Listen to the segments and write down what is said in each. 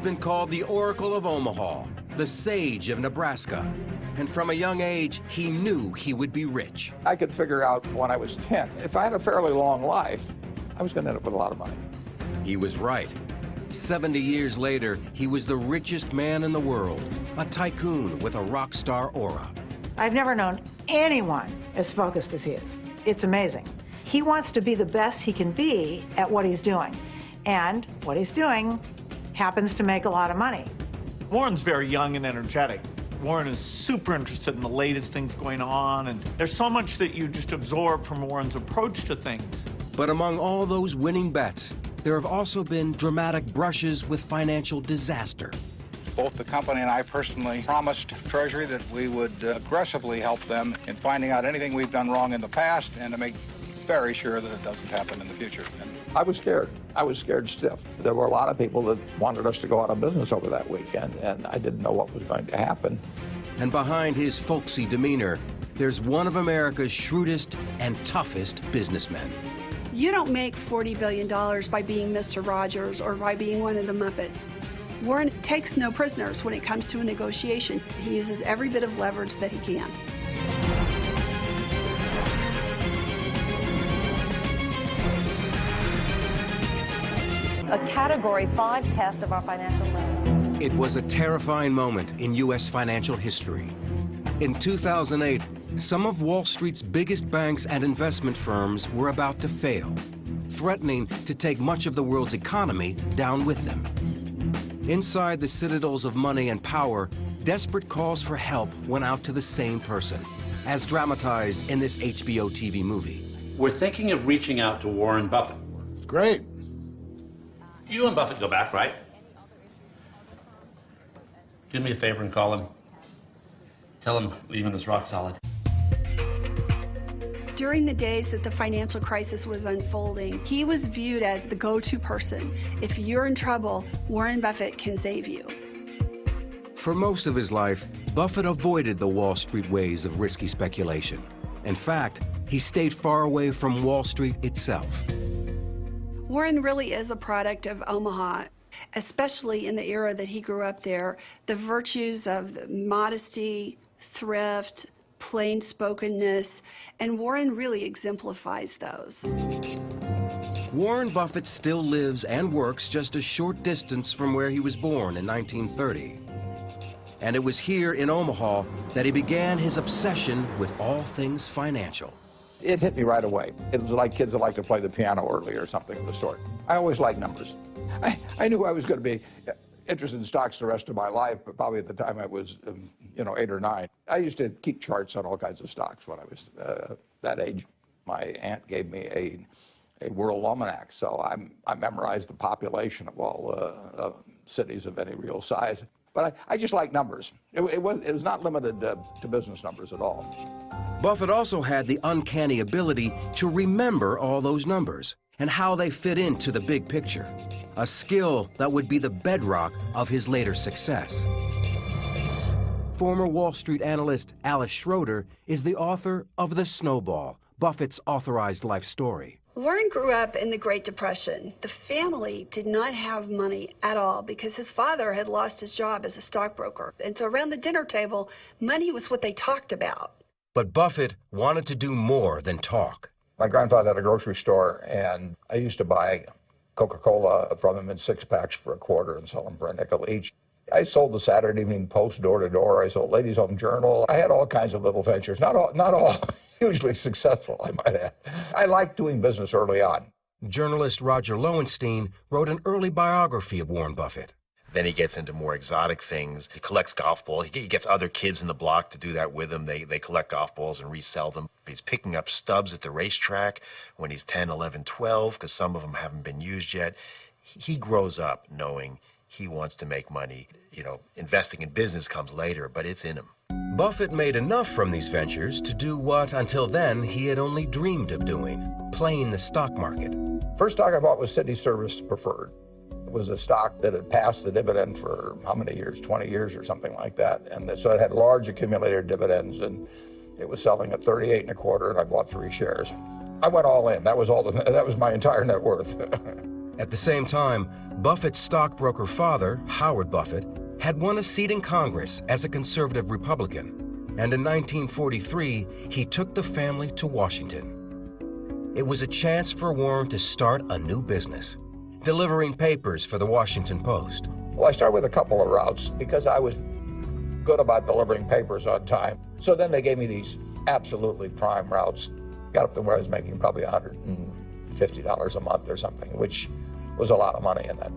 been called the Oracle of Omaha, the Sage of Nebraska. And from a young age, he knew he would be rich. I could figure out when I was 10, if I had a fairly long life, I was going to end up with a lot of money. He was right. 70 years later, he was the richest man in the world, a tycoon with a rock star aura. I've never known anyone as focused as he is. It's amazing. He wants to be the best he can be at what he's doing. And what he's doing happens to make a lot of money. Warren's very young and energetic. Warren is super interested in the latest things going on, and there's so much that you just absorb from Warren's approach to things. But among all those winning bets, there have also been dramatic brushes with financial disaster. Both the company and I personally promised Treasury that we would aggressively help them in finding out anything we've done wrong in the past and to make very sure that it doesn't happen in the future. I was scared. I was scared stiff. There were a lot of people that wanted us to go out of business over that weekend, and I didn't know what was going to happen. And behind his folksy demeanor, there's one of America's shrewdest and toughest businessmen. You don't make $40 billion by being Mr. Rogers or by being one of the Muppets. Warren takes no prisoners when it comes to a negotiation. He uses every bit of leverage that he can. A Category 5 test of our financial literacy. It was a terrifying moment in U.S. financial history. In 2008, some of Wall Street's biggest banks and investment firms were about to fail, threatening to take much of the world's economy down with them. Inside the citadels of money and power, desperate calls for help went out to the same person, as dramatized in this HBO TV movie. We're thinking of reaching out to Warren Buffett. Great. You and Buffett go back, right? Do me a favor and call him. Tell him Lehman is rock solid. During the days that the financial crisis was unfolding, he was viewed as the go-to person. If you're in trouble, Warren Buffett can save you. For most of his life, Buffett avoided the Wall Street ways of risky speculation. In fact, he stayed far away from Wall Street itself. Warren really is a product of Omaha, especially in the era that he grew up there. The virtues of modesty, thrift, plain-spokenness, and Warren really exemplifies those. Warren Buffett still lives and works just a short distance from where he was born in 1930. And it was here in Omaha that he began his obsession with all things financial. It hit me right away. It was like kids that like to play the piano early or something of the sort. I always liked numbers. I knew I was going to be interested in stocks the rest of my life, but probably at the time I was, 8 or 9. I used to keep charts on all kinds of stocks when I was that age. My aunt gave me a world almanac, so I memorized the population of all cities of any real size. But I just like numbers. It was not limited to business numbers at all. Buffett also had the uncanny ability to remember all those numbers and how they fit into the big picture, a skill that would be the bedrock of his later success. Former Wall Street analyst Alice Schroeder is the author of The Snowball, Buffett's authorized life story. Warren grew up in the Great Depression. The family did not have money at all because his father had lost his job as a stockbroker. And so around the dinner table, money was what they talked about. But Buffett wanted to do more than talk. My grandfather had a grocery store, and I used to buy Coca-Cola from him in 6-packs for $0.25 and sell them for $0.05 each. I sold the Saturday Evening Post door to door. I sold Ladies' Home Journal. I had all kinds of little ventures, not all hugely successful, I might add. I liked doing business early on. Journalist Roger Lowenstein wrote an early biography of Warren Buffett. Then he gets into more exotic things. He collects golf balls. He gets other kids in the block to do that with him. They collect golf balls and resell them. He's picking up stubs at the racetrack when he's 10, 11, 12, because some of them haven't been used yet. He grows up knowing he wants to make money. Investing in business comes later, but it's in him. Buffett made enough from these ventures to do what, until then, he had only dreamed of doing, playing the stock market. First stock I bought was City Service Preferred. It was a stock that had passed the dividend for how many years, 20 years or something like that. And so it had large accumulated dividends, and it was selling at 38 1/4, and I bought 3 shares. I went all in. That was my entire net worth. At the same time, Buffett's stockbroker father, Howard Buffett, had won a seat in Congress as a conservative Republican, and in 1943, he took the family to Washington. It was a chance for Warren to start a new business, delivering papers for the Washington Post. Well, I started with a couple of routes because I was good about delivering papers on time. So then they gave me these absolutely prime routes. Got up to where I was making probably $150 a month or something, which was a lot of money in that.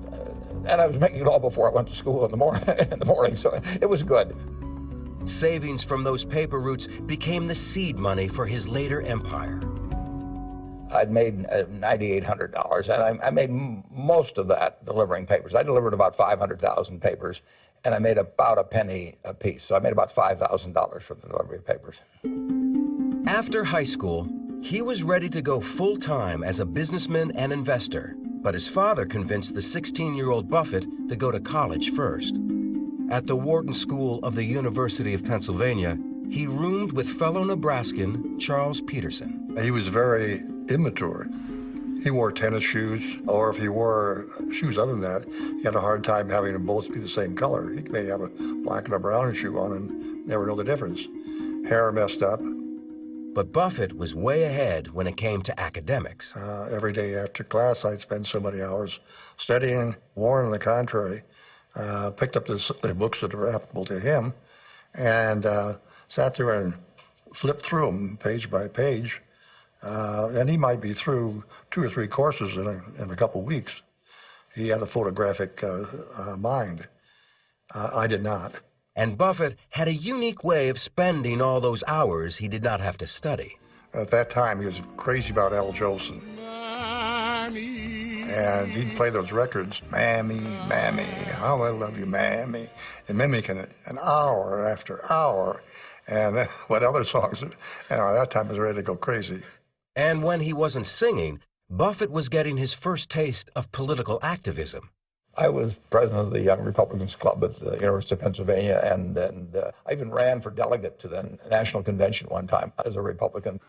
And I was making it all before I went to school in the morning, so it was good. Savings from those paper routes became the seed money for his later empire. I'd made $9,800, and I made most of that delivering papers. I delivered about 500,000 papers, and I made about a penny a piece. So I made about $5,000 from the delivery of papers. After high school, he was ready to go full-time as a businessman and investor, but his father convinced the 16-year-old Buffett to go to college first. At the Wharton School of the University of Pennsylvania, he roomed with fellow Nebraskan Charles Peterson. He was very immature. He wore tennis shoes, or if he wore shoes other than that, he had a hard time having them both be the same color. He may have a black and a brown shoe on and never know the difference. Hair messed up. But Buffett was way ahead when it came to academics. Every day after class, I'd spend so many hours studying. Warren, on the contrary, picked up the books that were applicable to him and sat there and flipped through them page by page. And he might be through 2 or 3 courses in a couple of weeks. He had a photographic mind. I did not. And Buffett had a unique way of spending all those hours he did not have to study. At that time, he was crazy about Al Jolson. And he'd play those records, Mammy, Mammy, how I love you, Mammy, and mimicking it an hour after hour. And what other songs, at that time I was ready to go crazy. And when he wasn't singing, Buffett was getting his first taste of political activism. I was president of the Young Republicans Club at the University of Pennsylvania, and I even ran for delegate to the National Convention one time as a Republican.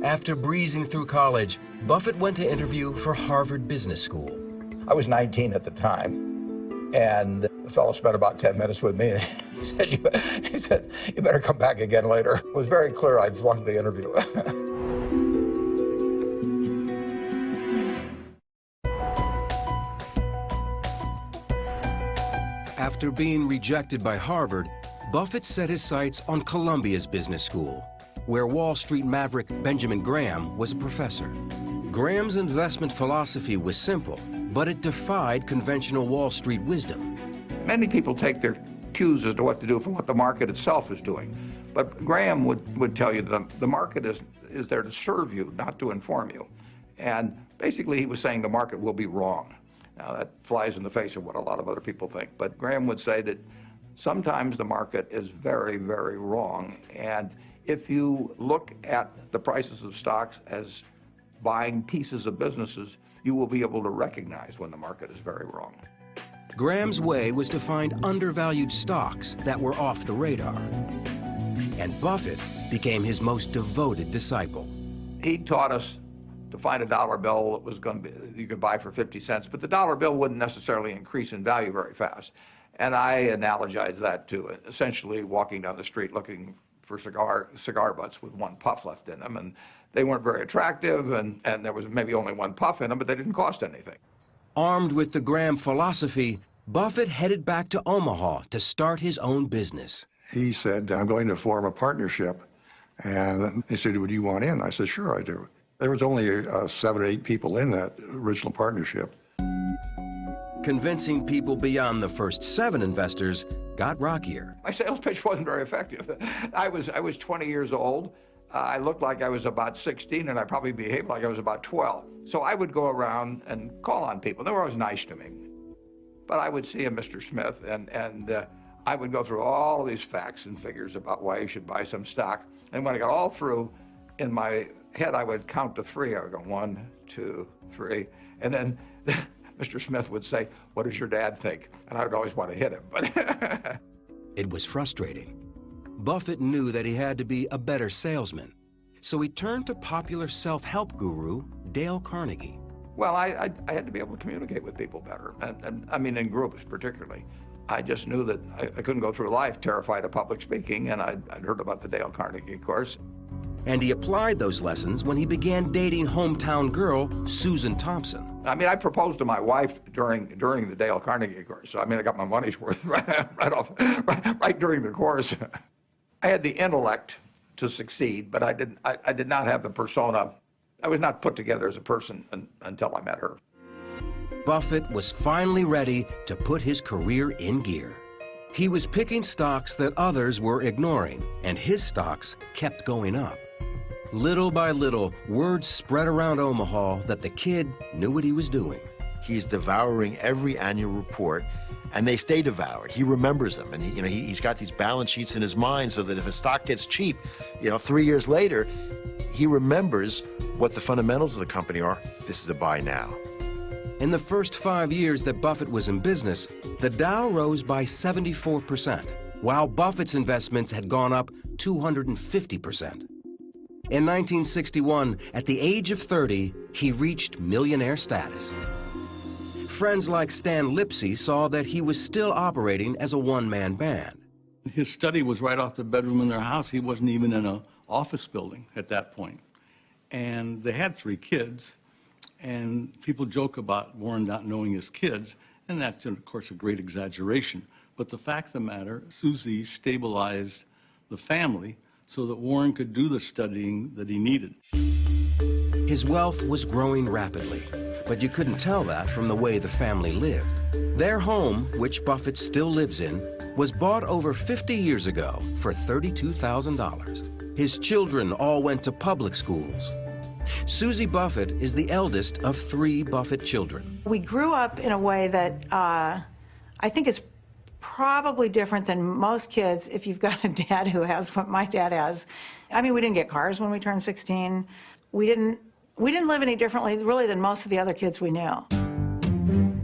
After breezing through college, Buffett went to interview for Harvard Business School. I was 19 at the time, and the fellow spent about 10 minutes with me, and he said, you better come back again later. It was very clear I flunked the interview. After being rejected by Harvard, Buffett set his sights on Columbia's business school, where Wall Street maverick Benjamin Graham was a professor. Graham's investment philosophy was simple, but it defied conventional Wall Street wisdom. Many people take their cues as to what to do from what the market itself is doing. But Graham would tell you that the market is there to serve you, not to inform you. And basically he was saying the market will be wrong. Now that flies in the face of what a lot of other people think. But Graham would say that sometimes the market is very, very wrong. And if you look at the prices of stocks as buying pieces of businesses, you will be able to recognize when the market is very wrong. Graham's way was to find undervalued stocks that were off the radar. And Buffett became his most devoted disciple. He taught us to find a dollar bill that was going to be, you could buy for 50 cents, but the dollar bill wouldn't necessarily increase in value very fast. And I analogize that to essentially walking down the street looking for cigar butts with one puff left in them, and they weren't very attractive, and there was maybe only one puff in them, but they didn't cost anything. Armed with the Graham philosophy, Buffett headed back to Omaha to start his own business. He said, I'm going to form a partnership. And he said, would you want in? I said, sure I do. There was only 7 or 8 people in that original partnership. Convincing people beyond the first 7 investors got rockier. My sales pitch wasn't very effective. I was 20 years old. I looked like I was about 16, and I probably behaved like I was about 12. So I would go around and call on people. They were always nice to me. But I would see a Mr. Smith, and I would go through all these facts and figures about why you should buy some stock. And when I got all through, in my head, I would count to 3. I would go 1, 2, 3. And then Mr. Smith would say, what does your dad think? And I would always want to hit him. But it was frustrating. Buffett knew that he had to be a better salesman. So he turned to popular self-help guru Dale Carnegie. Well, I had to be able to communicate with people better, and I mean in groups particularly. I just knew that I couldn't go through life terrified of public speaking, and I'd heard about the Dale Carnegie course. And he applied those lessons when he began dating hometown girl Susan Thompson. I mean, I proposed to my wife during the Dale Carnegie course, so I mean, I got my money's worth right during the course. I had the intellect to succeed, but I did not have the persona. I was not put together as a person until I met her. Buffett was finally ready to put his career in gear. He was picking stocks that others were ignoring, and his stocks kept going up. Little by little, word spread around Omaha that the kid knew what he was doing. He's devouring every annual report, and they stay devoured. He remembers them, and he's got these balance sheets in his mind so that if a stock gets cheap, 3 years later, he remembers what the fundamentals of the company are. This is a buy now. In the first 5 years that Buffett was in business, the Dow rose by 74%, while Buffett's investments had gone up 250%. In 1961, at the age of 30, he reached millionaire status. Friends like Stan Lipsey saw that he was still operating as a one-man band. His study was right off the bedroom in their house. He wasn't even in an office building at that point. And they had 3 kids. And people joke about Warren not knowing his kids, and that's, of course, a great exaggeration. But the fact of the matter, Susie stabilized the family so that Warren could do the studying that he needed. His wealth was growing rapidly, but you couldn't tell that from the way the family lived. Their home, which Buffett still lives in, was bought over 50 years ago for $32,000. His children all went to public schools. Susie Buffett is the eldest of 3 Buffett children. We grew up in a way that I think is probably different than most kids if you've got a dad who has what my dad has. I mean, we didn't get cars when we turned 16. We didn't live any differently, really, than most of the other kids we knew.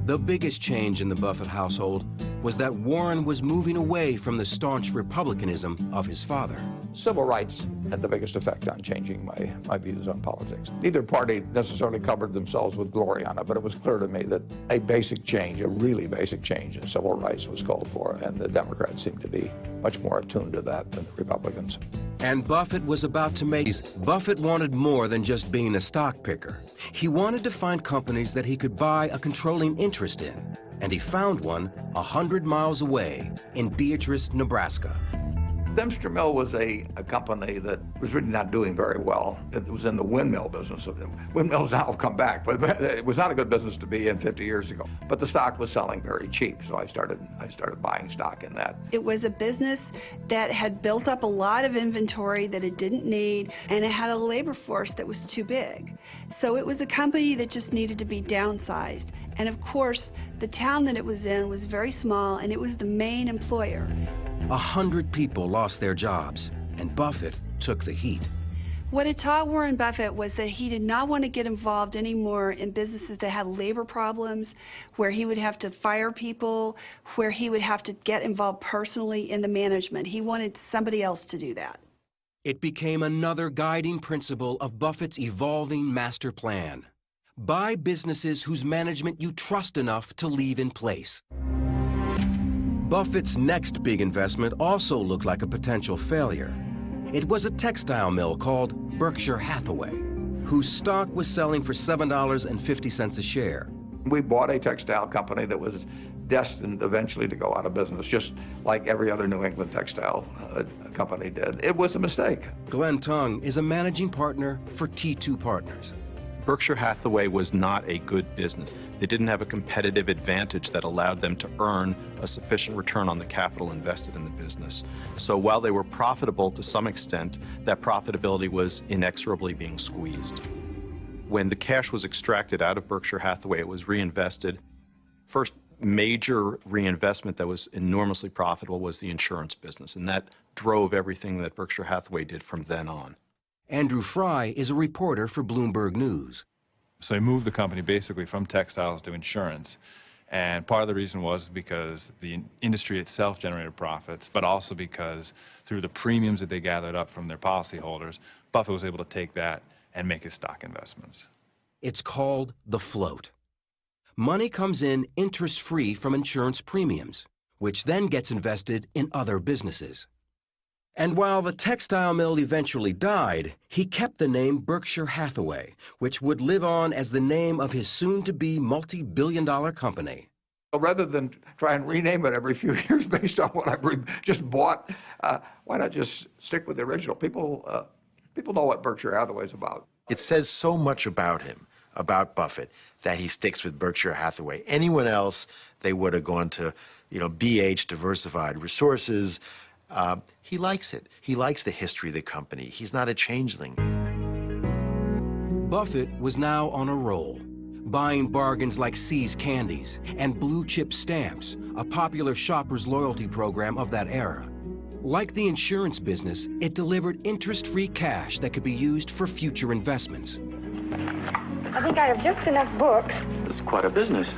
The biggest change in the Buffett household was that Warren was moving away from the staunch republicanism of his father. Civil rights had the biggest effect on changing my views on politics. Neither party necessarily covered themselves with glory on it, but it was clear to me that a basic change, a really basic change in civil rights was called for, and the Democrats seemed to be much more attuned to that than the Republicans. And Buffett was about to make... Buffett wanted more than just being a stock picker. He wanted to find companies that he could buy a controlling interest in. And he found one 100 miles away in Beatrice, Nebraska. Dempster Mill was a company that was really not doing very well. It was in the windmill business. Windmills now have come back, but it was not a good business to be in 50 years ago. But the stock was selling very cheap, so I started buying stock in that. It was a business that had built up a lot of inventory that it didn't need, and it had a labor force that was too big. So it was a company that just needed to be downsized. And of course, the town that it was in was very small, and it was the main employer. 100 people lost their jobs, and Buffett took the heat. What it taught Warren Buffett was that he did not want to get involved anymore in businesses that had labor problems, where he would have to fire people, where he would have to get involved personally in the management. He wanted somebody else to do that. It became another guiding principle of Buffett's evolving master plan. Buy businesses whose management you trust enough to leave in place. Buffett's next big investment also looked like a potential failure. It was a textile mill called Berkshire Hathaway, whose stock was selling for $7.50 a share. We bought a textile company that was destined eventually to go out of business, just like every other New England textile company did. It was a mistake. Glenn Tung is a managing partner for T2 Partners. Berkshire Hathaway was not a good business. They didn't have a competitive advantage that allowed them to earn a sufficient return on the capital invested in the business. So while they were profitable to some extent, that profitability was inexorably being squeezed. When the cash was extracted out of Berkshire Hathaway, it was reinvested. First major reinvestment that was enormously profitable was the insurance business, and that drove everything that Berkshire Hathaway did from then on. Andrew Fry is a reporter for Bloomberg News. So they moved the company basically from textiles to insurance. And part of the reason was because the industry itself generated profits, but also because through the premiums that they gathered up from their policyholders, Buffett was able to take that and make his stock investments. It's called the float. Money comes in interest-free from insurance premiums, which then gets invested in other businesses. And while the textile mill eventually died, he kept the name Berkshire Hathaway, which would live on as the name of his soon-to-be multi-billion-dollar company. Rather than try and rename it every few years based on what I just bought, why not just stick with the original? People know what Berkshire Hathaway is about. It says so much about him, about Buffett, that he sticks with Berkshire Hathaway. Anyone else, they would have gone to, BH, Diversified Resources. He likes it. He likes the history of the company. He's not a changeling. Buffett was now on a roll, buying bargains like See's Candies and Blue Chip Stamps, a popular shopper's loyalty program of that era. Like the insurance business, it delivered interest-free cash that could be used for future investments. I think I have just enough books. It's quite a business.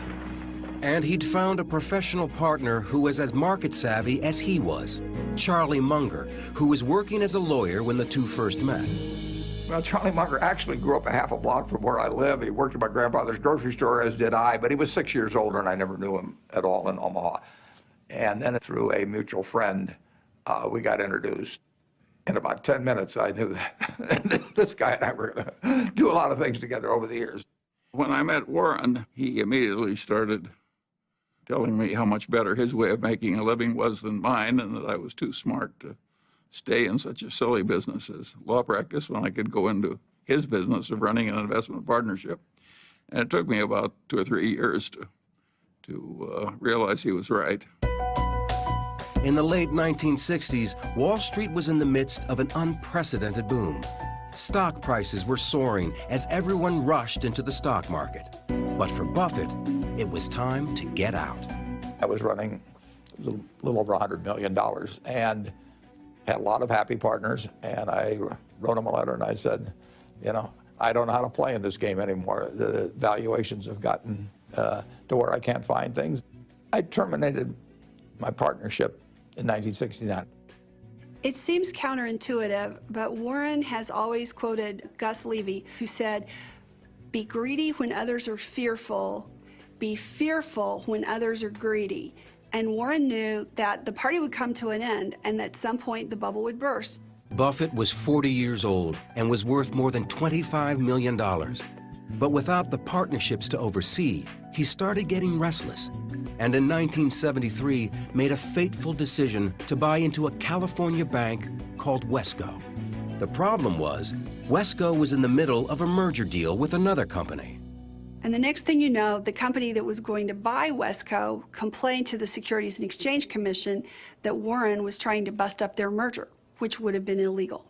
And he'd found a professional partner who was as market-savvy as he was, Charlie Munger, who was working as a lawyer when the two first met. Well, Charlie Munger actually grew up a half a block from where I live. He worked at my grandfather's grocery store, as did I, but he was 6 years older, and I never knew him at all in Omaha. And then through a mutual friend, we got introduced. In about 10 minutes, I knew that this guy and I were going to do a lot of things together over the years. When I met Warren, he immediately started telling me how much better his way of making a living was than mine, and that I was too smart to stay in such a silly business as law practice when I could go into his business of running an investment partnership. And it took me about 2 or 3 years to realize he was right. In the late 1960s, Wall Street was in the midst of an unprecedented boom. Stock prices were soaring as everyone rushed into the stock market. But for Buffett, it was time to get out. I was running a little over $100 million and had a lot of happy partners. And I wrote them a letter and I said, I don't know how to play in this game anymore. The valuations have gotten to where I can't find things. I terminated my partnership in 1969. It seems counterintuitive, but Warren has always quoted Gus Levy, who said, "Be greedy when others are fearful, be fearful when others are greedy." And Warren knew that the party would come to an end and at some point the bubble would burst. Buffett was 40 years old and was worth more than $25 million. But without the partnerships to oversee, he started getting restless, and in 1973 made a fateful decision to buy into a California bank called Wesco. The problem was, Wesco was in the middle of a merger deal with another company. And the next thing you know, the company that was going to buy Wesco complained to the Securities and Exchange Commission that Warren was trying to bust up their merger, which would have been illegal.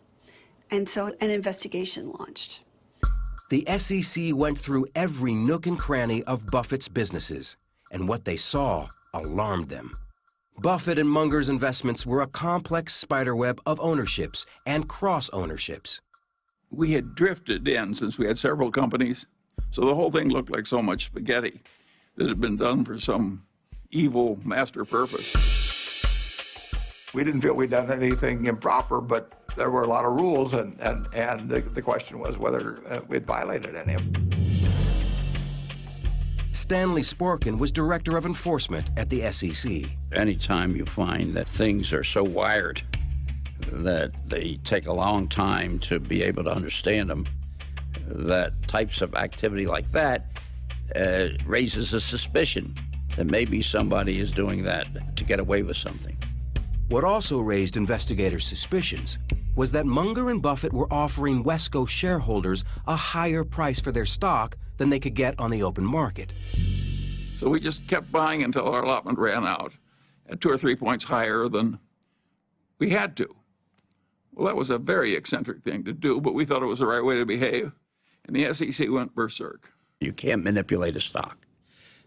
And so an investigation launched. The SEC went through every nook and cranny of Buffett's businesses, and what they saw alarmed them. Buffett and Munger's investments were a complex spiderweb of ownerships and cross-ownerships. We had drifted in since we had several companies, so the whole thing looked like so much spaghetti that had been done for some evil master purpose. We didn't feel we'd done anything improper, but there were a lot of rules, and the question was whether we'd violated any of them. Stanley Sporkin was director of enforcement at the SEC. Anytime you find that things are so wired that they take a long time to be able to understand them, that types of activity like that raises a suspicion that maybe somebody is doing that to get away with something. What also raised investigators' suspicions was that Munger and Buffett were offering Wesco shareholders a higher price for their stock than they could get on the open market. So we just kept buying until our allotment ran out at 2 or 3 points higher than we had to. Well, that was a very eccentric thing to do, but we thought it was the right way to behave, and the SEC went berserk. You can't manipulate a stock.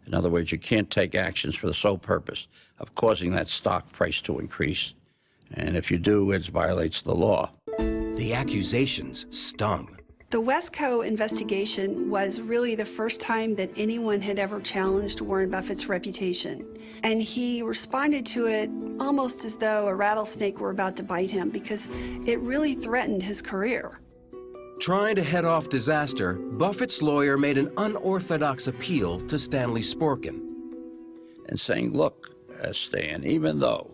In other words, you can't take actions for the sole purpose of causing that stock price to increase. And if you do, it violates the law. The accusations stung. The Wesco investigation was really the first time that anyone had ever challenged Warren Buffett's reputation. And he responded to it almost as though a rattlesnake were about to bite him, because it really threatened his career. Trying to head off disaster, Buffett's lawyer made an unorthodox appeal to Stanley Sporkin. And saying, look, Stan, even though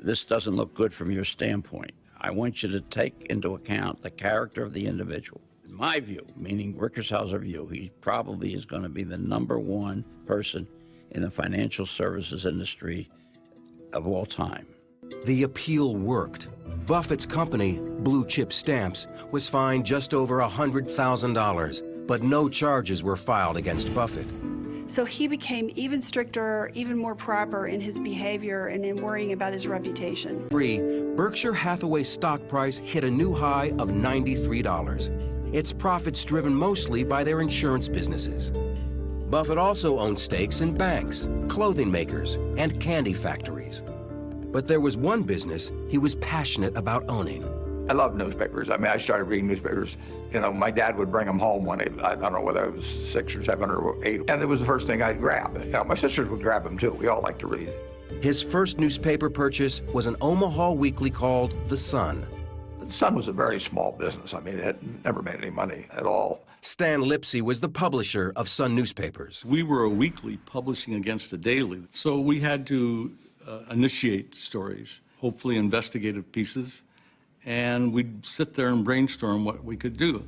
this doesn't look good from your standpoint, I want you to take into account the character of the individual. In my view, meaning Rickershauser view, he probably is going to be the #1 person in the financial services industry of all time. The appeal worked. Buffett's company, Blue Chip Stamps, was fined just over $100,000, but no charges were filed against Buffett. So he became even stricter, even more proper in his behavior and in worrying about his reputation. Berkshire Hathaway's stock price hit a new high of $93. Its profits driven mostly by their insurance businesses. Buffett also owned stakes in banks, clothing makers, and candy factories. But there was one business he was passionate about owning. I love newspapers. I mean, I started reading newspapers. You know, my dad would bring them home when I don't know whether I was 6 or 7 or 8, and it was the first thing I'd grab. You know, my sisters would grab them too. We all liked to read. His first newspaper purchase was an Omaha weekly called The Sun. The Sun was a very small business. I mean, it had never made any money at all. Stan Lipsey was the publisher of Sun newspapers. We were a weekly publishing against a daily, so we had to initiate stories, hopefully investigative pieces, and we'd sit there and brainstorm what we could do.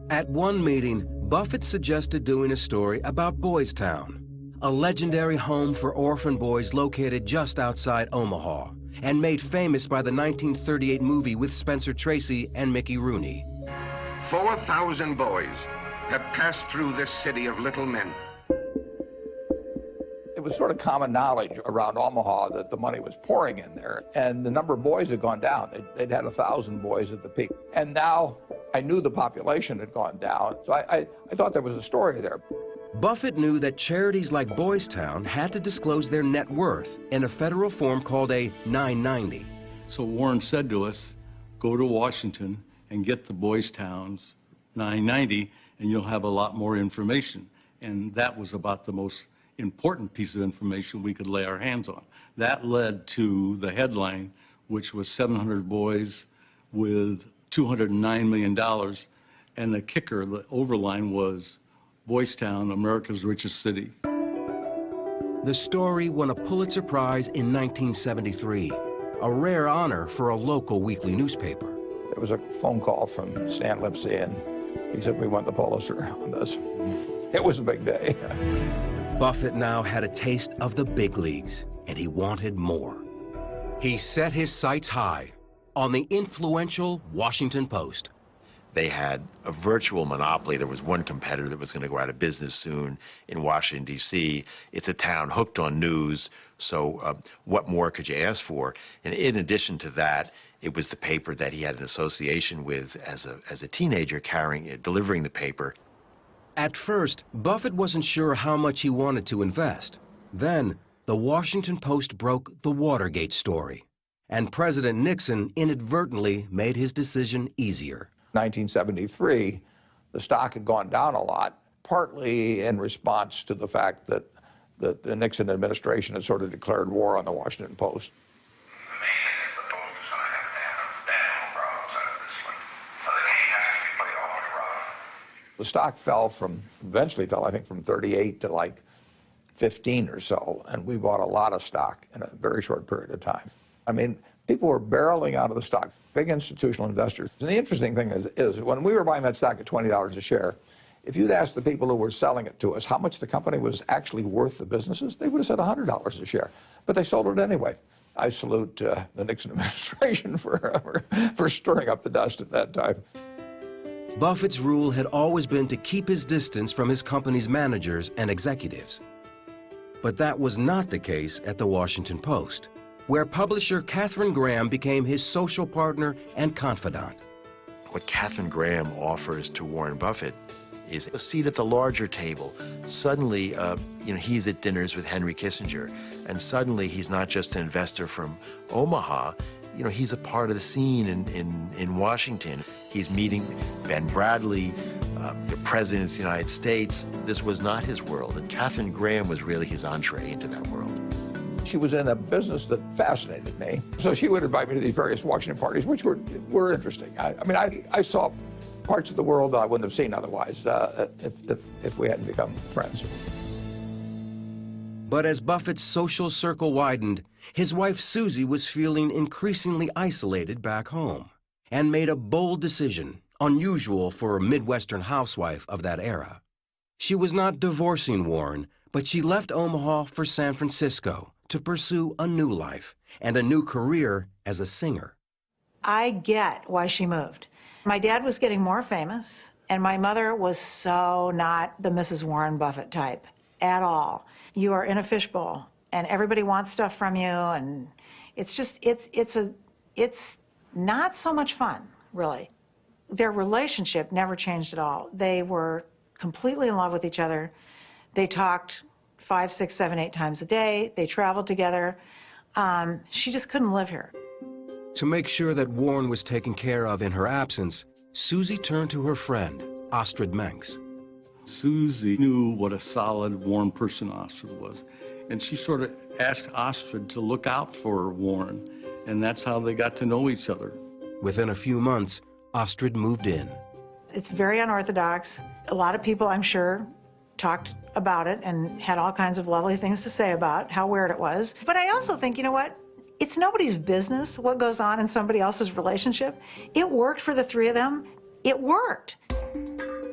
At one meeting, Buffett suggested doing a story about Boys Town, a legendary home for orphan boys located just outside Omaha, and made famous by the 1938 movie with Spencer Tracy and Mickey Rooney. 4,000 boys have passed through this city of little men. It was sort of common knowledge around Omaha that the money was pouring in there, and the number of boys had gone down. They'd had 1,000 boys at the peak. And now I knew the population had gone down, so I thought there was a story there. Buffett knew that charities like Boys Town had to disclose their net worth in a federal form called a 990. So Warren said to us, go to Washington and get the Boys Town's 990, and you'll have a lot more information. And that was about the most important piece of information we could lay our hands on. That led to the headline, which was 700 boys with $209 million, and the kicker, the overline was Boys Town, America's richest city. The story won a Pulitzer Prize in 1973, a rare honor for a local weekly newspaper. There was a phone call from Stan Lipsey, and he said, we won the Pulitzer on this. It was a big day. Buffett now had a taste of the big leagues, and he wanted more. He set his sights high on the influential Washington Post. They had a virtual monopoly. There was one competitor that was going to go out of business soon in Washington, D.C. It's a town hooked on news, so what more could you ask for? And in addition to that, it was the paper that he had an association with as a teenager, delivering the paper. At first, Buffett wasn't sure how much he wanted to invest. Then, the Washington Post broke the Watergate story, and President Nixon inadvertently made his decision easier. 1973, the stock had gone down a lot, partly in response to the fact that the Nixon administration had sort of declared war on the Washington Post. The stock eventually fell, I think, from 38 to like 15 or so, and we bought a lot of stock in a very short period of time. I mean, people were barreling out of the stock, big institutional investors. And the interesting thing is when we were buying that stock at $20 a share, if you'd asked the people who were selling it to us how much the company was actually worth the businesses, they would have said $100 a share. But they sold it anyway. I salute the Nixon administration for stirring up the dust at that time. Buffett's rule had always been to keep his distance from his company's managers and executives. But that was not the case at the Washington Post, where publisher Katharine Graham became his social partner and confidant. What Katharine Graham offers to Warren Buffett is a seat at the larger table. Suddenly, he's at dinners with Henry Kissinger, and suddenly he's not just an investor from Omaha. He's a part of the scene in Washington. He's meeting Ben Bradley, the President of the United States. This was not his world, and Katharine Graham was really his entree into that world. She was in a business that fascinated me. So she would invite me to these various Washington parties, which were interesting. I saw parts of the world that I wouldn't have seen otherwise if we hadn't become friends. But as Buffett's social circle widened, his wife Susie was feeling increasingly isolated back home and made a bold decision, unusual for a Midwestern housewife of that era. She was not divorcing Warren, but she left Omaha for San Francisco to pursue a new life and a new career as a singer. I get why she moved. My dad was getting more famous, and my mother was so not the Mrs. Warren Buffett type at all. You are in a fishbowl, and everybody wants stuff from you, and it's not so much fun, really. Their relationship never changed at all. They were completely in love with each other. They talked 5, 6, 7, 8 times a day. They traveled together. She just couldn't live here. To make sure that Warren was taken care of in her absence, Susie turned to her friend, Astrid Menks. Susie knew what a solid, warm person Astrid was. And she sort of asked Astrid to look out for Warren. And that's how they got to know each other. Within a few months, Astrid moved in. It's very unorthodox. A lot of people, I'm sure, talked about it and had all kinds of lovely things to say about how weird it was. But I also think, you know what? It's nobody's business what goes on in somebody else's relationship. It worked for the three of them. It worked.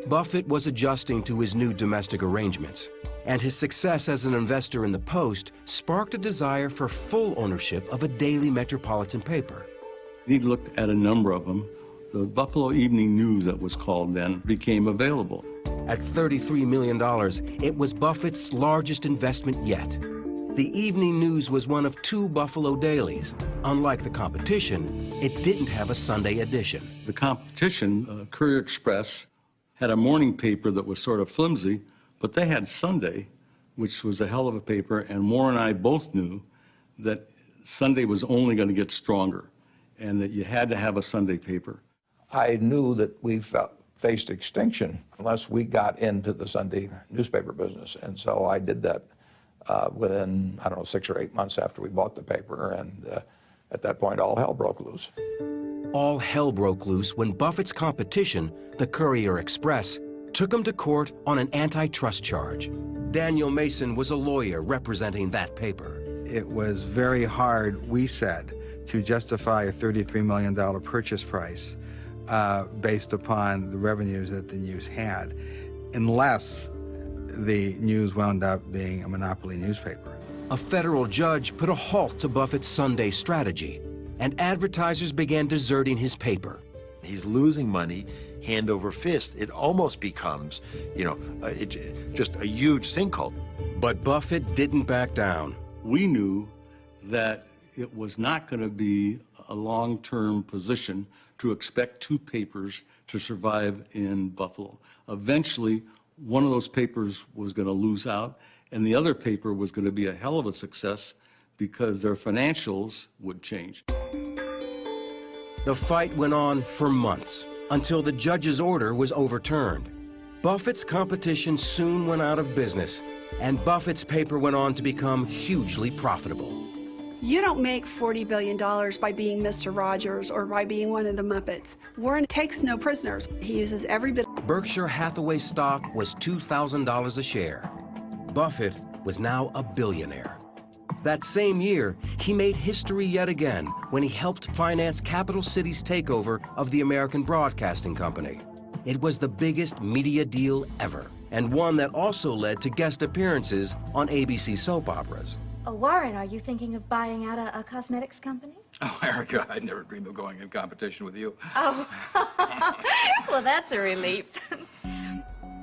Buffett was adjusting to his new domestic arrangements, and his success as an investor in the Post sparked a desire for full ownership of a daily metropolitan paper. He looked at a number of them. The Buffalo Evening News, that was called then, became available. At $33 million, it was Buffett's largest investment yet. The Evening News was one of 2 Buffalo dailies. Unlike the competition, it didn't have a Sunday edition. The competition, Courier Express, had a morning paper that was sort of flimsy, but they had Sunday, which was a hell of a paper, and Warren and I both knew that Sunday was only going to get stronger and that you had to have a Sunday paper. I knew that we faced extinction unless we got into the Sunday newspaper business, and so I did that within, 6 or 8 months after we bought the paper, and at that point all hell broke loose. All hell broke loose when Buffett's competition, the Courier Express, took him to court on an antitrust charge. Daniel Mason was a lawyer representing that paper. It was very hard, we said, to justify a $33 million purchase price based upon the revenues that the News had, unless the News wound up being a monopoly newspaper. A federal judge put a halt to Buffett's Sunday strategy, and advertisers began deserting his paper. He's losing money hand over fist. It almost becomes, just a huge sinkhole. But Buffett didn't back down. We knew that it was not going to be a long-term position to expect 2 papers to survive in Buffalo. Eventually, one of those papers was going to lose out, and the other paper was going to be a hell of a success because their financials would change. The fight went on for months until the judge's order was overturned. Buffett's competition soon went out of business, and Buffett's paper went on to become hugely profitable. You don't make $40 billion by being Mr. Rogers or by being one of the Muppets. Warren takes no prisoners. He uses every bit. Berkshire Hathaway stock was $2,000 a share. Buffett was now a billionaire. That same year, he made history yet again when he helped finance Capital City's takeover of the American Broadcasting Company. It was the biggest media deal ever, and one that also led to guest appearances on ABC soap operas. Warren, are you thinking of buying out a cosmetics company? Oh, Erica, I'd never dream of going in competition with you. Oh, well, that's a relief.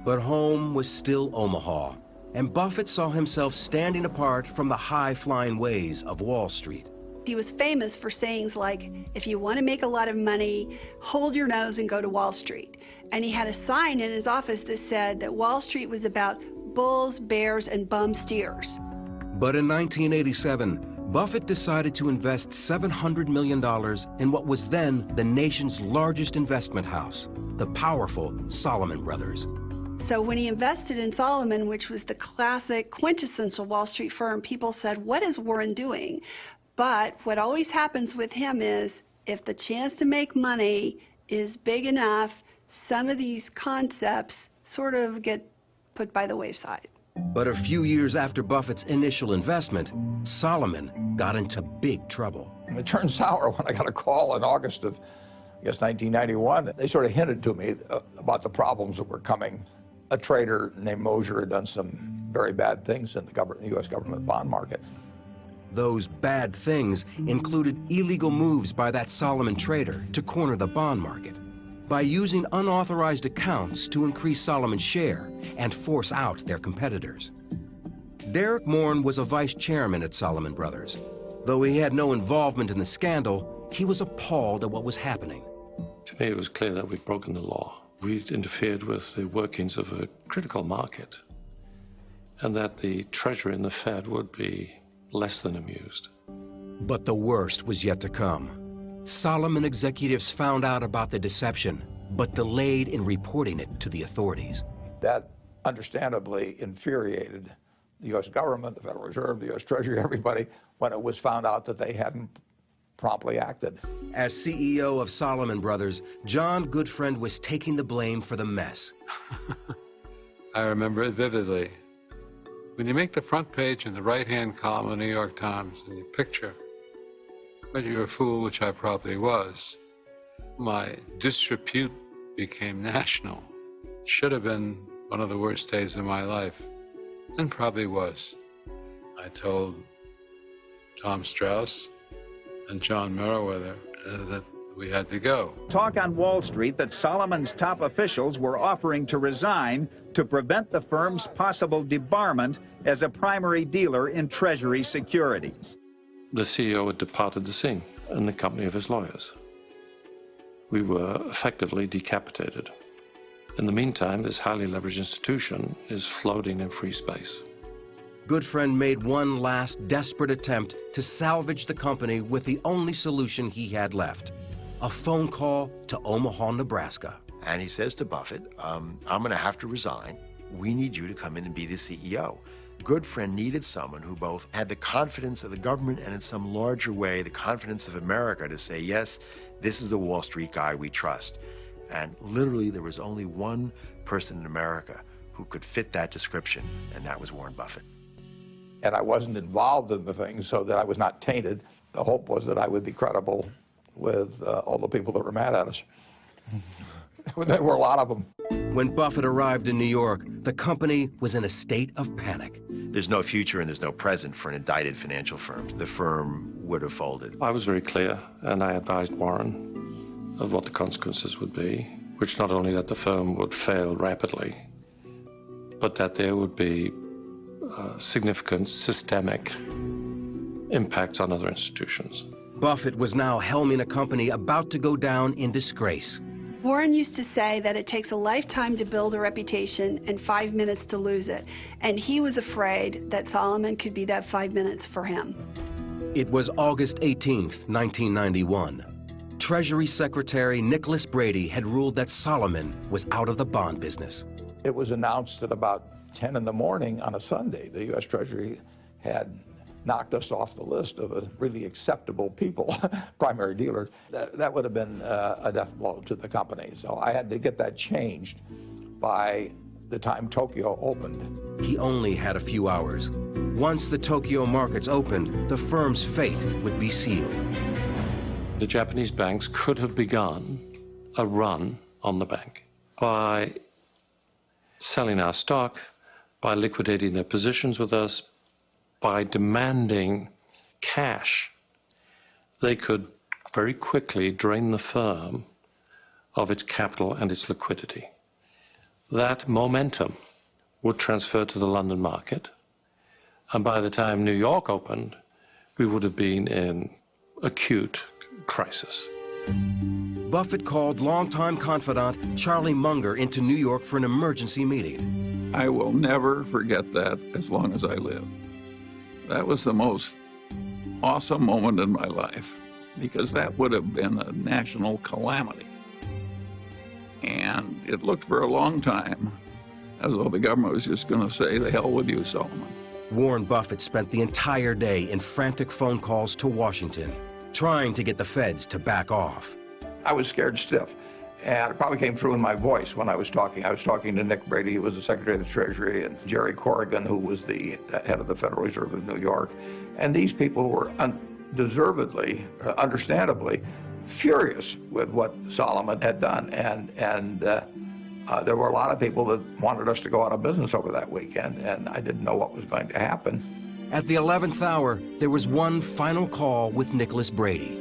But home was still Omaha, and Buffett saw himself standing apart from the high-flying ways of Wall Street. He was famous for sayings like, if you want to make a lot of money, hold your nose and go to Wall Street. And he had a sign in his office that said that Wall Street was about bulls, bears, and bum steers. But in 1987, Buffett decided to invest $700 million in what was then the nation's largest investment house, the powerful Salomon Brothers. So when he invested in Salomon, which was the classic quintessential Wall Street firm, people said, what is Warren doing? But what always happens with him is if the chance to make money is big enough, some of these concepts sort of get put by the wayside. But a few years after Buffett's initial investment, Salomon got into big trouble. It turned sour when I got a call in August of, I guess, 1991. They sort of hinted to me about the problems that were coming. A trader named Mosier had done some very bad things in the U.S. government bond market. Those bad things included illegal moves by that Salomon trader to corner the bond market by using unauthorized accounts to increase Salomon's share and force out their competitors. Deryck Maughan was a vice chairman at Salomon Brothers. Though he had no involvement in the scandal, he was appalled at what was happening. To me, it was clear that we'd broken the law. We'd interfered with the workings of a critical market, and that the Treasury and the Fed would be less than amused. But the worst was yet to come. Salomon executives found out about the deception, but delayed in reporting it to the authorities. That understandably infuriated the U.S. government, the Federal Reserve, the U.S. Treasury, everybody, when it was found out that they hadn't promptly acted. As CEO of Salomon Brothers, John Guttfreund was taking the blame for the mess. I remember it vividly. When you make the front page in the right-hand column of the New York Times and you picture whether you're a fool, which I probably was, my disrepute became national. Should have been one of the worst days of my life, and probably was. I told Tom Strauss and John Meriwether that we had to go. Talk on Wall Street that Salomon's top officials were offering to resign to prevent the firm's possible debarment as a primary dealer in Treasury securities. The CEO had departed the scene in the company of his lawyers. We were effectively decapitated. In the meantime, this highly leveraged institution is floating in free space. Guttfreund made one last desperate attempt to salvage the company with the only solution he had left: a phone call to Omaha, Nebraska. And he says to Buffett, I'm going to have to resign. We need you to come in and be the CEO. Guttfreund needed someone who both had the confidence of the government and in some larger way the confidence of America to say, yes, this is the Wall Street guy we trust. And literally there was only one person in America who could fit that description, and that was Warren Buffett. And I wasn't involved in the thing so that I was not tainted. The hope was that I would be credible with all the people that were mad at us. There were a lot of them. When Buffett arrived in New York, the company was in a state of panic. There's no future and there's no present for an indicted financial firm. The firm would have folded. I was very clear, and I advised Warren of what the consequences would be, which not only that the firm would fail rapidly, but that there would be significant systemic impacts on other institutions. Buffett was now helming a company about to go down in disgrace. Warren used to say that it takes a lifetime to build a reputation and 5 minutes to lose it. And he was afraid that Salomon could be that 5 minutes for him. It was August 18th, 1991. Treasury Secretary Nicholas Brady had ruled that Salomon was out of the bond business. It was announced at about 10 in the morning on a Sunday. The U.S. Treasury had knocked us off the list of really acceptable people, primary dealers. That would have been a death blow to the company. So I had to get that changed by the time Tokyo opened. He only had a few hours. Once the Tokyo markets opened, the firm's fate would be sealed. The Japanese banks could have begun a run on the bank by selling our stock, by liquidating their positions with us, by demanding cash. They could very quickly drain the firm of its capital and its liquidity. That momentum would transfer to the London market, and by the time New York opened, we would have been in acute crisis. Buffett called longtime confidant Charlie Munger into New York for an emergency meeting. I will never forget that as long as I live. That was the most awesome moment in my life, because that would have been a national calamity. And it looked for a long time As though the government was just going to say, the hell with you, Salomon. Warren Buffett spent the entire day in frantic phone calls to Washington, trying to get the feds to back off. I was scared stiff, and it probably came through in my voice when I was talking. I was talking to Nick Brady, who was the Secretary of the Treasury, and Jerry Corrigan, who was the head of the Federal Reserve of New York. And these people were undeservedly, understandably, furious with what Salomon had done. And there were a lot of people that wanted us to go out of business over that weekend, and I didn't know what was going to happen. At the 11th hour, there was one final call with Nicholas Brady.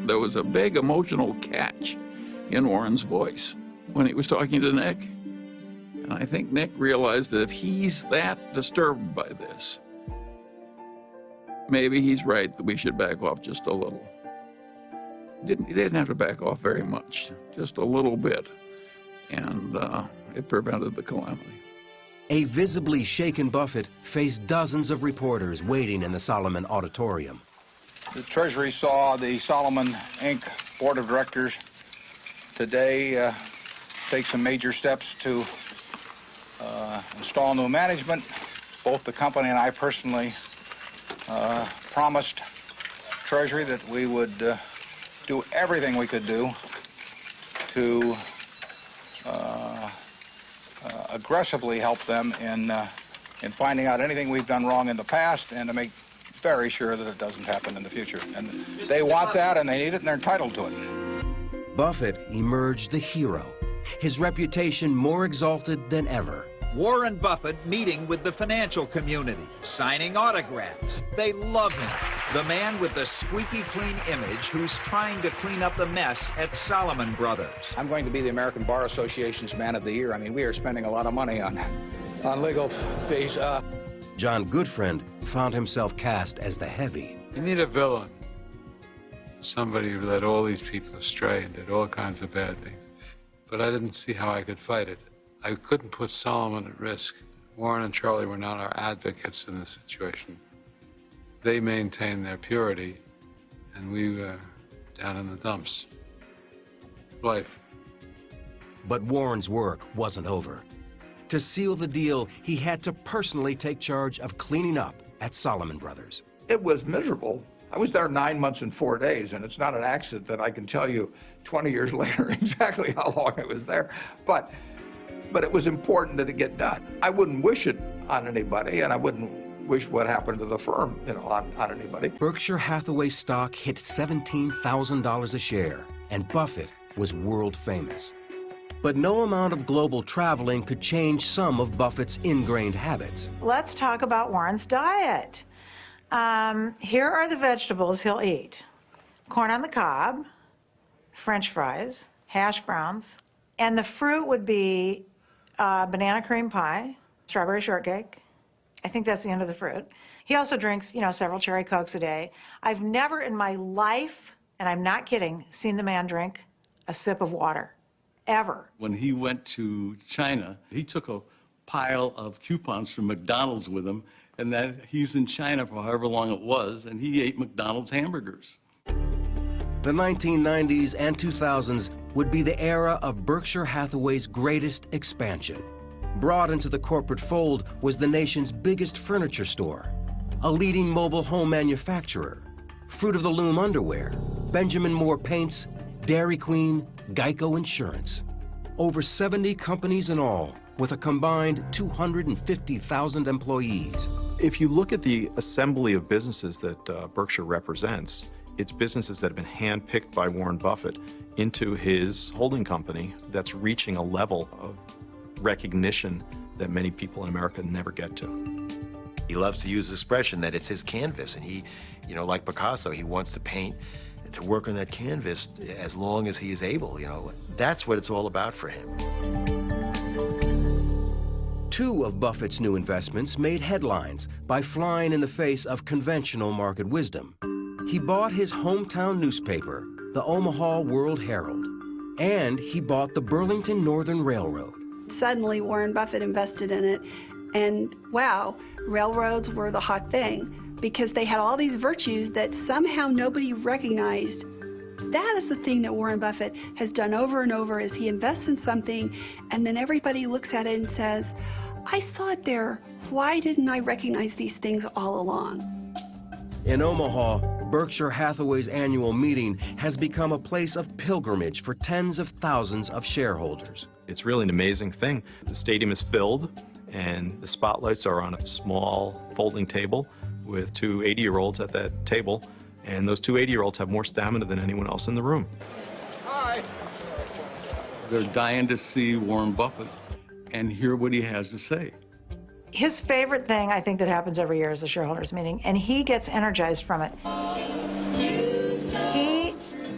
There was a big emotional catch in Warren's voice when he was talking to Nick. And I think Nick realized that if he's that disturbed by this, maybe he's right that we should back off just a little. He didn't have to back off very much, just a little bit. And it prevented the calamity. A visibly shaken Buffett faced dozens of reporters waiting in the Salomon auditorium. The Treasury saw the Salomon Inc. Board of Directors today take some major steps to install new management. Both the company and I personally promised Treasury that we would do everything we could do to aggressively help them in finding out anything we've done wrong in the past and to make very sure that it doesn't happen in the future. And they want that, and they need it, and they're entitled to it. Buffett emerged the hero, his reputation more exalted than ever. Warren Buffett meeting with the financial community, signing autographs. They love him. The man with the squeaky clean image who's trying to clean up the mess at Salomon Brothers. I'm going to be the American Bar Association's Man of the Year. I mean, we are spending a lot of money on legal fees. John Guttfreund found himself cast as the heavy. You need a villain. Somebody who led all these people astray and did all kinds of bad things. But I didn't see how I could fight it. I couldn't put Salomon at risk. Warren and Charlie were not our advocates in this situation. They maintained their purity, and we were down in the dumps. Life. But Warren's work wasn't over. To seal the deal, he had to personally take charge of cleaning up at Salomon Brothers. It was miserable. I was there 9 months and 4 days, and it's not an accident that I can tell you 20 years later exactly how long I was there. But it was important that it get done. I wouldn't wish it on anybody, and I wouldn't wish what happened to the firm, on anybody. Berkshire Hathaway stock hit $17,000 a share, and Buffett was world famous. But no amount of global traveling could change some of Buffett's ingrained habits. Let's talk about Warren's diet. Here are the vegetables he'll eat. Corn on the cob, French fries, hash browns, and the fruit would be banana cream pie, strawberry shortcake. I think that's the end of the fruit. He also drinks, several cherry Cokes a day. I've never in my life, and I'm not kidding, seen the man drink a sip of water, ever. When he went to China, he took a pile of coupons from McDonald's with him, and that he's in China for however long it was, and he ate McDonald's hamburgers. The 1990s and 2000s would be the era of Berkshire Hathaway's greatest expansion. Brought into the corporate fold was the nation's biggest furniture store, a leading mobile home manufacturer, Fruit of the Loom underwear, Benjamin Moore paints, Dairy Queen, Geico Insurance. Over 70 companies in all, with a combined 250,000 employees. If you look at the assembly of businesses that Berkshire represents, it's businesses that have been handpicked by Warren Buffett into his holding company that's reaching a level of recognition that many people in America never get to. He loves to use the expression that it's his canvas, and he, like Picasso, he wants to paint, to work on that canvas as long as he is able, That's what it's all about for him. Two of Buffett's new investments made headlines by flying in the face of conventional market wisdom. He bought his hometown newspaper, the Omaha World Herald, and he bought the Burlington Northern Railroad. Suddenly, Warren Buffett invested in it, and wow, railroads were the hot thing because they had all these virtues that somehow nobody recognized that is the thing that Warren Buffett has done over and over, is he invests in something and then everybody looks at it and says, I saw it there. Why didn't I recognize these things all along? In Omaha, Berkshire Hathaway's annual meeting has become a place of pilgrimage for tens of thousands of shareholders. It's really an amazing thing. The stadium is filled, and the spotlights are on a small folding table with two 80-year-olds at that table, and those two 80-year-olds have more stamina than anyone else in the room. Hi. They're dying to see Warren Buffett and hear what he has to say. His favorite thing, I think, that happens every year is the shareholders meeting, and he gets energized from it. He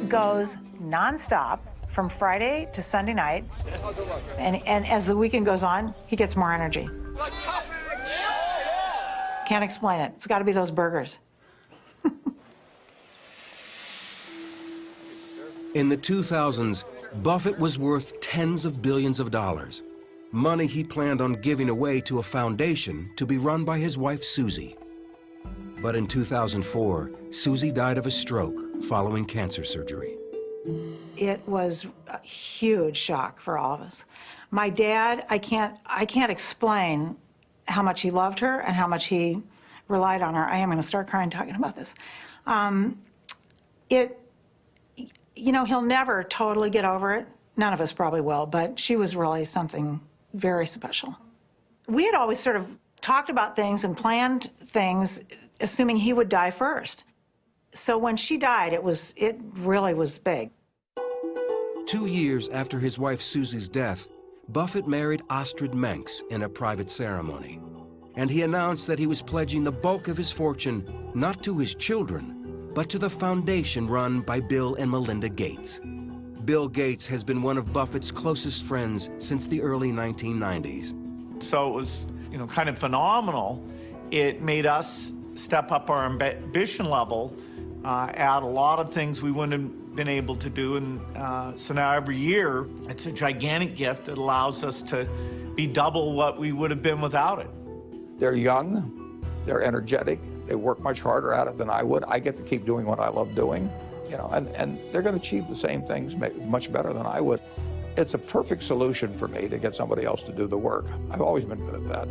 goes nonstop from Friday to Sunday night, and as the weekend goes on, he gets more energy. Can't explain it. It's got to be those burgers. In the 2000s, Buffett was worth tens of billions of dollars. Money he planned on giving away to a foundation to be run by his wife, Susie. But in 2004, Susie died of a stroke following cancer surgery. It was a huge shock for all of us. My dad, I can't explain how much he loved her and how much he relied on her. I am going to start crying talking about this. You know, he'll never totally get over it. None of us probably will, but she was really something very special. We had always sort of talked about things and planned things assuming he would die first. So when she died, it really was big. 2 years after his wife Susie's death, Buffett married Astrid Menks in a private ceremony. And he announced that he was pledging the bulk of his fortune not to his children, but to the foundation run by Bill and Melinda Gates. Bill Gates has been one of Buffett's closest friends since the early 1990s. So it was, kind of phenomenal. It made us step up our ambition level, add a lot of things we wouldn't have been able to do. And so now every year, it's a gigantic gift that allows us to be double what we would have been without it. They're young, they're energetic, they work much harder at it than I would. I get to keep doing what I love doing. And they're going to achieve the same things much better than I would. It's a perfect solution for me to get somebody else to do the work. I've always been good at that.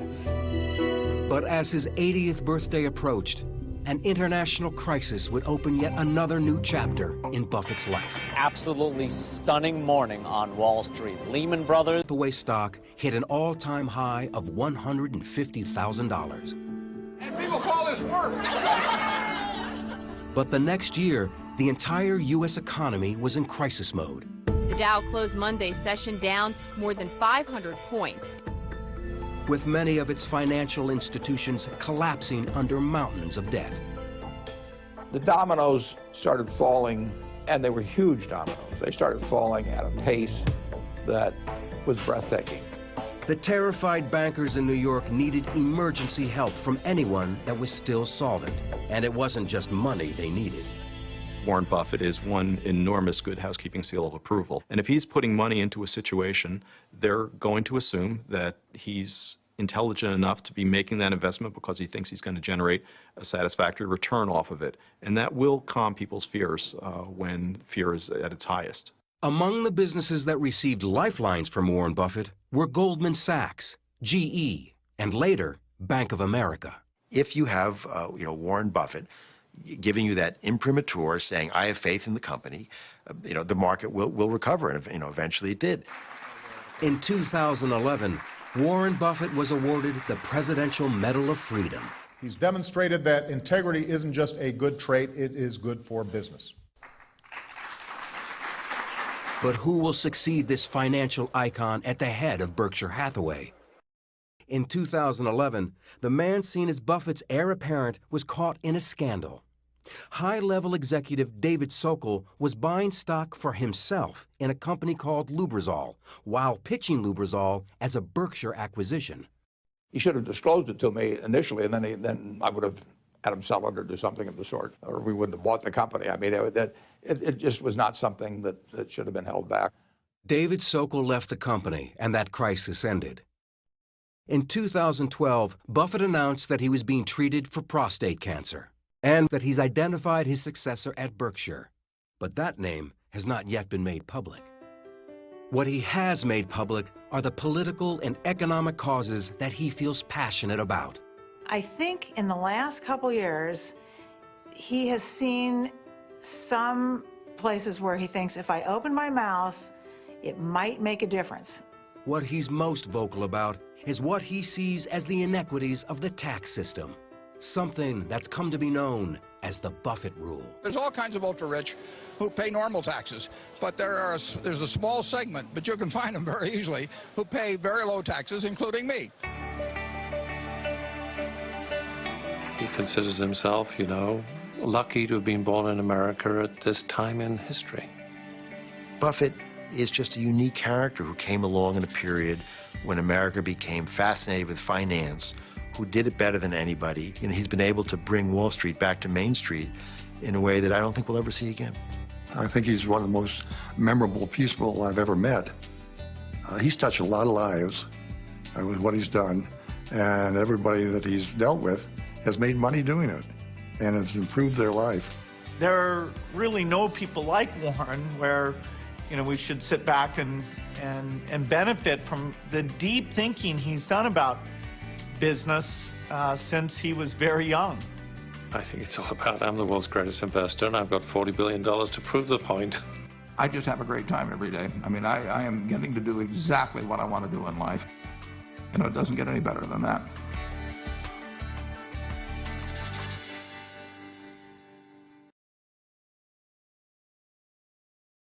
But as his 80th birthday approached, an international crisis would open yet another new chapter in Buffett's life. Absolutely stunning morning on Wall Street. Lehman Brothers. Hathaway stock hit an all-time high of $150,000. And people call this work. But the next year, the entire U.S. economy was in crisis mode. The Dow closed Monday's session down more than 500 points, with many of its financial institutions collapsing under mountains of debt. The dominoes started falling, and they were huge dominoes. They started falling at a pace that was breathtaking. The terrified bankers in New York needed emergency help from anyone that was still solvent. And it wasn't just money they needed. Warren Buffett is one enormous good housekeeping seal of approval. And if he's putting money into a situation, they're going to assume that he's intelligent enough to be making that investment because he thinks he's going to generate a satisfactory return off of it. And that will calm people's fears when fear is at its highest. Among the businesses that received lifelines from Warren Buffett were Goldman Sachs, GE, and later, Bank of America. If you have, Warren Buffett giving you that imprimatur saying, I have faith in the company, the market will recover, and eventually it did. In 2011, Warren Buffett was awarded the Presidential Medal of Freedom. He's demonstrated that integrity isn't just a good trait, it is good for business. But who will succeed this financial icon at the head of Berkshire Hathaway? In 2011, the man seen as Buffett's heir apparent was caught in a scandal. High-level executive David Sokol was buying stock for himself in a company called Lubrizol, while pitching Lubrizol as a Berkshire acquisition. He should have disclosed it to me initially, and then I would have had him sell it or do something of the sort, or we wouldn't have bought the company. I mean, it just was not something that should have been held back. David Sokol left the company, and that crisis ended. In 2012, Buffett announced that he was being treated for prostate cancer, and that he's identified his successor at Berkshire. But that name has not yet been made public. What he has made public are the political and economic causes that he feels passionate about. I think in the last couple years, he has seen some places where he thinks if I open my mouth, it might make a difference. What he's most vocal about is what he sees as the inequities of the tax system, something that's come to be known as the Buffett rule. There's all kinds of ultra-rich who pay normal taxes, but there's a small segment, but you can find them very easily, who pay very low taxes, including me. He considers himself, you know, lucky to have been born in America at this time in history. Buffett is just a unique character who came along in a period when America became fascinated with finance, who did it better than anybody. And he's been able to bring Wall Street back to Main Street in a way that I don't think we'll ever see again. I think he's one of the most memorable people I've ever met. He's touched a lot of lives with what he's done, and everybody that he's dealt with has made money doing it, and it's improved their life. There are really no people like Warren where, you know, we should sit back and benefit from the deep thinking he's done about business since he was very young. I think it's all about, I'm the world's greatest investor, and I've got $40 billion to prove the point. I just have a great time every day. I mean, I am getting to do exactly what I want to do in life. You know, it doesn't get any better than that.